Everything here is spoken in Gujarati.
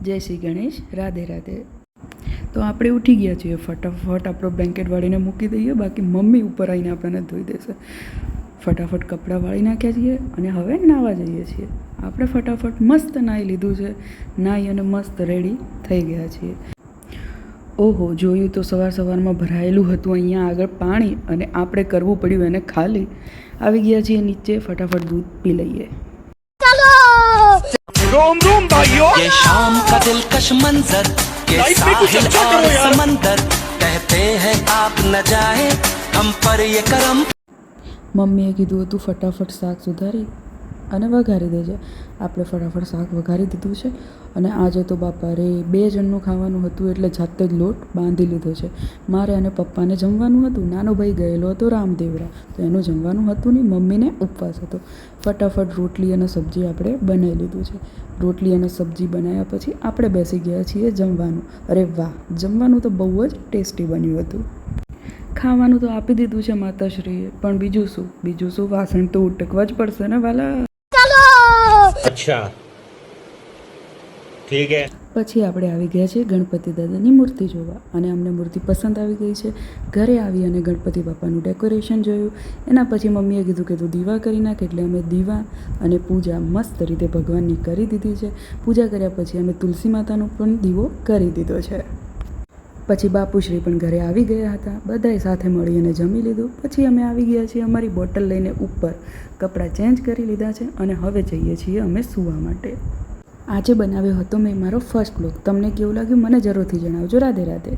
જય શ્રી ગણેશ, રાધે રાધે. તો આપણે ઉઠી ગયા છીએ, ફટાફટ આપણો બ્લેન્કેટ વાળીને મૂકી દઈએ, બાકી મમ્મી ઉપર આવીને આપણને ધોઈ દેશે. ફટાફટ કપડાં વાળી નાખ્યા છીએ અને હવે નાહવા જઈએ છીએ. આપણે ફટાફટ મસ્ત નાહી લીધું છે, નાહી અને મસ્ત રેડી થઈ ગયા છીએ. ઓહો, જોયું તો સવારમાં ભરાયેલું હતું અહીંયા આગળ પાણી અને આપણે કરવું પડ્યું એને ખાલી. આવી ગયા છીએ નીચે, ફટાફટ દૂધ પી લઈએ. रोम रोम भाइयों, ये शाम का दिलकश मंजर के साहिल और समंदर कहते हैं आप न जाए हम पर ये करम. મમ્મીએ કીધું હતું ફટાફટ શાક સુધારી અને વઘારી દેજે. આપણે ફટાફટ શાક વઘારી દીધું છે અને આજે તો બાપા રે 2 જણનું ખાવાનું હતું એટલે જાતે જ લોટ બાંધી લીધો છે. મારે અને પપ્પાને જમવાનું હતું, નાનો ભાઈ ગયેલો હતો રામદેવરા, તો એનું જમવાનું હતું નહીં, મમ્મીને ઉપવાસ હતો. ફટાફટ રોટલી અને સબ્જી આપણે બનાવી લીધું છે. રોટલી અને સબ્જી બનાવ્યા પછી આપણે બેસી ગયા છીએ જમવાનું. અરે વાહ, જમવાનું તો બહુ જ ટેસ્ટી બન્યું હતું. ખાવાનું તો આપી દીધું છે માતાશ્રીએ, પણ બીજું શું, વાસણ તો ઉટકવા જ પડશે ને વાલા. अच्छा ठीक है. પછી આપણે આવી ગયા છે ગણપતિ દાદાની મૂર્તિ જોવા અને અમને મૂર્તિ પસંદ આવી ગઈ છે. ઘરે આવી અને ગણપતિ બાપાનું ડેકોરેશન જોયું. એના પછી મમ્મીએ કીધું કે તું દીવા કરી નાખ, એટલે અમે દીવા અને પૂજા મસ્ત રીતે ભગવાનની કરી દીધી છે. પૂજા કર્યા પછી અમે તુલસી માતાનો પણ દીવો કરી દીધો છે. પછી બાપુશ્રી પણ ઘરે આવી ગયા હતા, બધાએ સાથે મળી અને જમી લીધું. પછી અમે આવી ગયા છીએ અમારી બોટલ લઈને ઉપર, કપડાં ચેન્જ કરી લીધા છે અને હવે જઈએ છીએ અમે સૂવા માટે. આજે બનાવ્યો હતો મેં મારો ફર્સ્ટ બ્લોગ. તમને કેવું લાગ્યું મને જરૂરથી જણાવજો. રાધે રાધે.